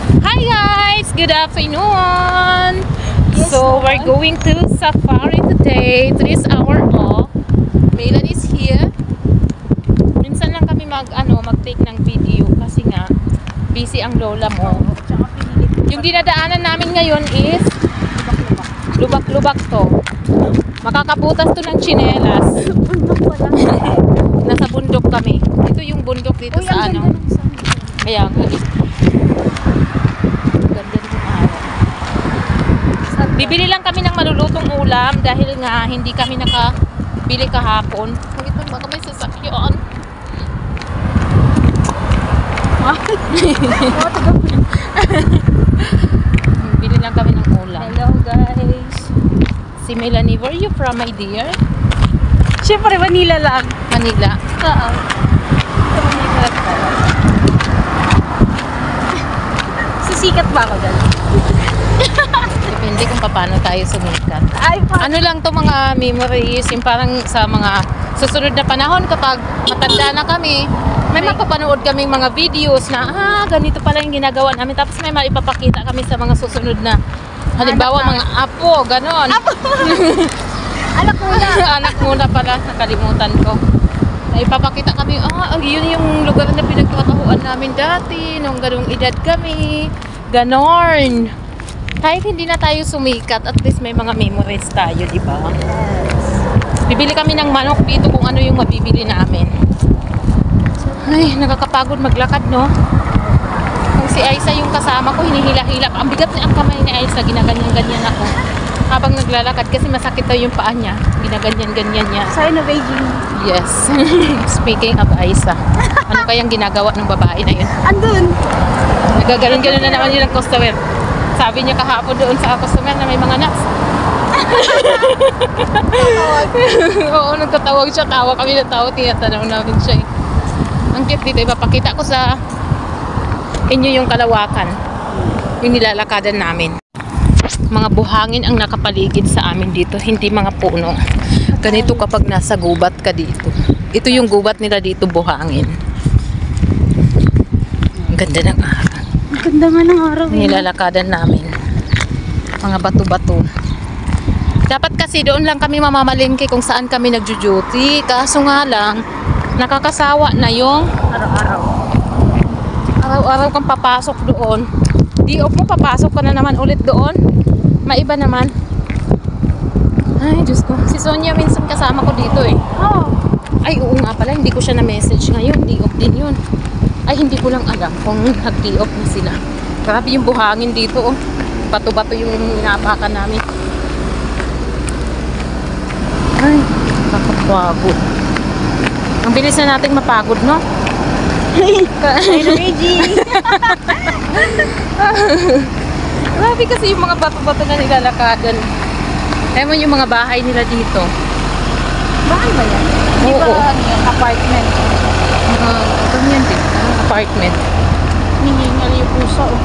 Hi guys! Good afternoon! Yes, so we're going to safari today. Today is our off. Melan is here. Minsan lang kami mag-take ng video kasi nga busy ang lola mo. Yung dinadaanan namin ngayon is lubak-lubak to. Makakabutas to ng tsinelas. Bundok pala. Nasa bundok kami. Ito yung bundok dito sa ano. Kaya nga. Ganda ng araw. Bibili lang kami ng malulutong ulam dahil nga hindi kami nakabili kahapon. Wait lang, baka may sasakyan. Bili lang kami ng ulam. Hello guys. Si Melanie, where are you from, my dear? Siyempre, Manila lang. Manila. Oo. Manila lang. Sisikat ba ako dyan? Depende kung paano tayo sumikat. Ay, Ano lang to mga memories, yung parang sa mga susunod na panahon kapag matanda na kami, may mapapanood kaming mga videos na ganito pala yung ginagawa namin, tapos may maipapakita kami sa mga susunod na halimbawa mga apo, ganon. Apo! Anak muna. Anak muna pala, nakalimutan ko. Ipapakita kami, yun yung lugar na pinagtatahuan namin dati, nung ganong edad kami. Ganon. Kahit hindi na tayo sumikat, at least may mga memories tayo, di ba? Bibili kami ng manok dito kung ano yung mabibili namin. Ay, nakakapagod maglakad, no? Kung si Aisa yung kasama ko, hinihila-hila. Ang bigat ang kamay ni Aisa, ginaganyan-ganyan ako. Habang naglalakad kasi masakit daw yung paa niya. Ginaganyan-ganyan niya. Sign of aging. Yes. Speaking of Aisa, ano kayang ginagawa ng babae na yun? Andun. Nagaganon-ganon na naman yun ang customer. Sabi niya kahapon doon sa customer na may mga nuts. Oo, nagtatawag siya. Tawa kami na tao. Tinatanaw namin siya. Ang cute dito. Ipapakita ko sa inyo yung kalawakan. Yung nilalakadan namin. Mga buhangin ang nakapaligid sa amin dito. Hindi mga puno. Ganito kapag nasa gubat ka dito. Ito yung gubat nila dito, buhangin. Ang ganda ng araw. Ang ganda nga ng araw. Nilalakadan namin. Mga bato-bato. Dapat kasi doon lang kami mamamalingki kung saan kami nagjo-duty. Kaso nga lang, nakakasawa na yung Araw-araw. araw-araw kang papasok doon. Di-off mo, papasok ka na naman ulit doon. Maiba naman. Ay, Diyos ko. Si Sonia minsan kasama ko dito eh. Oh. Ay, oo nga pala. Hindi ko siya na-message ngayon. Di-off din yun. Ay, hindi ko lang alam kung nag-di-off na sila. Grabe yung buhangin dito oh. Bato-bato yung inapakan namin. Ay, kakapagod. Ang bilis na natin mapagod, no? Sign of aging. Grabe kasi yung mga bato-bato na nilalakadan. Alam mo yung mga bahay nila dito. Bahay ba yan? Di ba Oo. ano yan? Apartment? Ganyan din. Apartment. Ningingal yung pusa oh.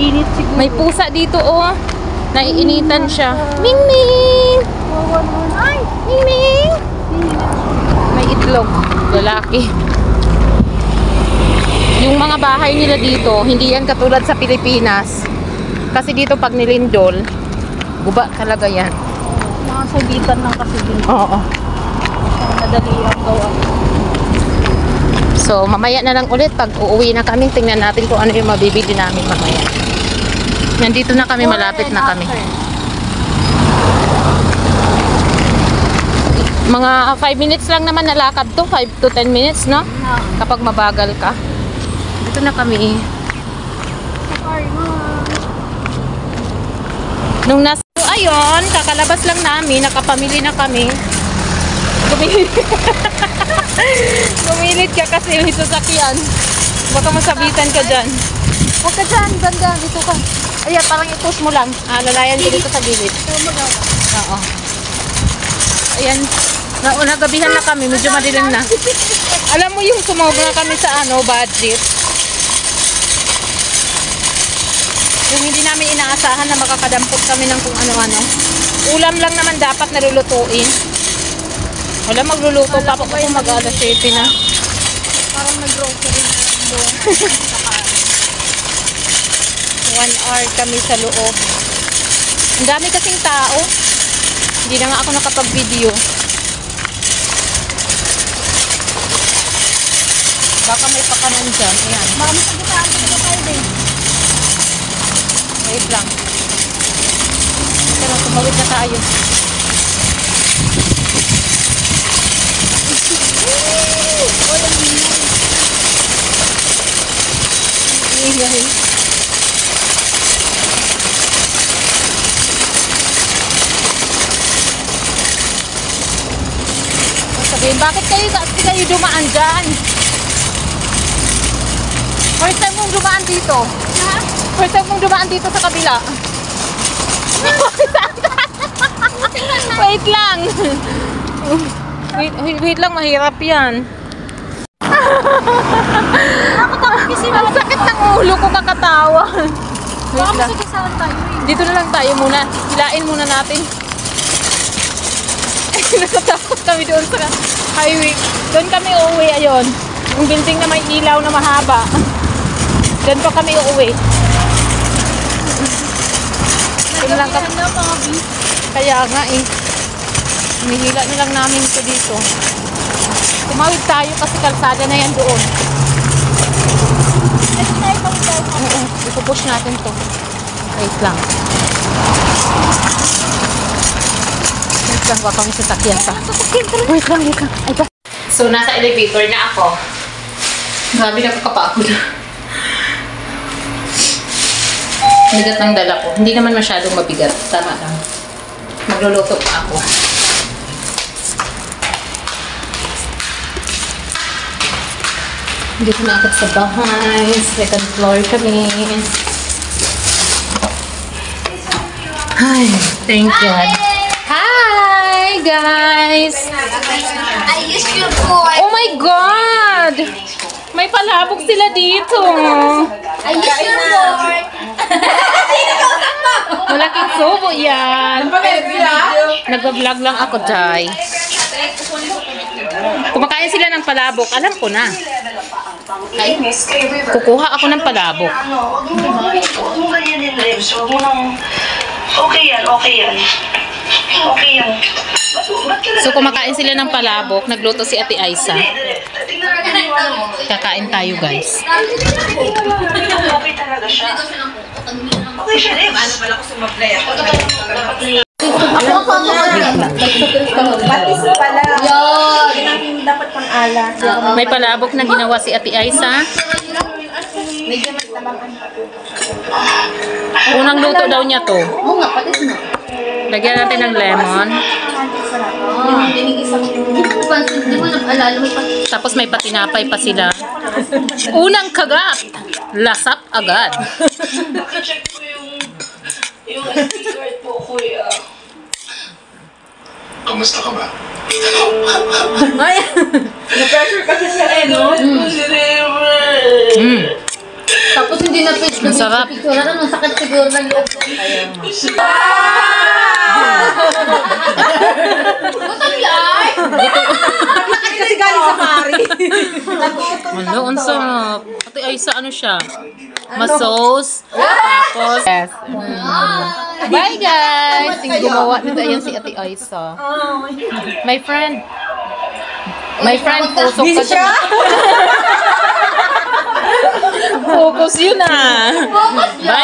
Init siguro. May pusa dito oh. Naiinitan siya. Ming Ming! Ay! Ming Ming! May itlog. Lalaki. Yung mga bahay nila dito, hindi yan katulad sa Pilipinas. Kasi dito pag nilindol, guba talaga yan. Mga sabitan lang kasi din. Oo. Madali ang gawa. So, mamaya na lang ulit pag uuwi na kami, tingnan natin kung ano yung mabibili namin mamaya. Nandito na kami, malapit na kami. Mga 5 minutes lang naman nalakad to, 5 to 10 minutes, no? Kapag mabagal ka. Dito na kami. Nung nasa, ayun, kakalabas lang namin, nakapamili na kami. Gumilit ka kasi yung sasakyan. Baka masabitan ka dyan. Huwag ka dyan, banda, dito ka. Ayan, parang i-push mo lang. Lalayan ko dito sa gilid. Oo. Ayan, nagabihan na kami, medyo madilim na. Alam mo yung sumobra kami sa budget. Yung hindi namin inaasahan na makakadampot kami ng kung ano-ano. Ulam lang naman dapat nalulutuin. Wala magluluto pa ako kung mag-alas 7 na. Parang nag-grocery na lang doon. 1 hour kami sa loob. Ang dami kasing tao. Hindi na nga ako nakapag-video. Baka may pakanan dyan. Ayan. Mami, sagutaan ko na tayo din. Wait lang. Pero tumawid na tayo. Ingay. Sabihin, bakit kayo dumaan dyan? First time mong dumaan dito. Ha? First time mong dumaan dito sa kabila. Wait lang. Wait lang, mahirap yan. Nakatakot kasi Ang sakit ng ulo ko kakatawa. Wait baka lang. masagisahan tayo eh. Dito na lang tayo muna. Hilain muna natin. Natatakot kami doon sa highway. Doon kami uuwi, ayun. Yung building na may ilaw na mahaba. Doon pa kami uuwi. Doon lang kami. Na, mga B. Kaya nga eh. Hinihila na lang namin ito dito. Tumawid tayo kasi kalsada na yan doon. Kasi tayo pang daw. Oo, ipupush natin to. Wait lang. Wait lang, baka may sasakyan pa. Wait lang. Ay, so, nasa elevator na ako. Grabe, nakakapagod. Bigat ng dala ko. Hindi naman masyadong mabigat. Tama lang. Magluluto pa ako. Dito na ako sa bahay. Second floor kami. Hi. Thank God. Hi, guys. I use your boy. Oh my God! May palabok sila dito. I use your boy. Malaking subo yan. Nagbablog lang ako, Jai. Kumakain sila ng palabok. Alam ko na. Ay, kukuha ako ng palabok. Huwag mo ganyanin, Rebs. Huwag mo nang... Okay yan. So, kumakain sila ng palabok. Nagluto si Ate Aisa. Kakain tayo, guys. Okay talaga siya. Okay siya, Rebs. Ano pala ko sumablay ako? Batis pala. Yun. Dapat pang alas. May palabok na ginawa si Ate Aisa. Medyo mas naman. Unang luto daw niya to. Oo nga, patis na. Lagyan natin ng lemon. Di mo nag-alala mo pa. Tapos may patinapay pa sila. Unang kagat. Lasap agad. Naka-check ko yung SD card po, kuya. Kamusta ka ba? Na-pressure kasi sa no? Si Tapos hindi na pwede Masarap. picture. Ano, sakit siguro ng loob ko. Butang yan! kasi galing sa pari. Ano, ang sarap. Ate Aisa, ano siya? Masos. Tapos, yes. Bye, guys! Yung gumawa nito, ayan si Ate Aisa. My friend. My friend, pusok ka siya. Focus yun ah. Bye!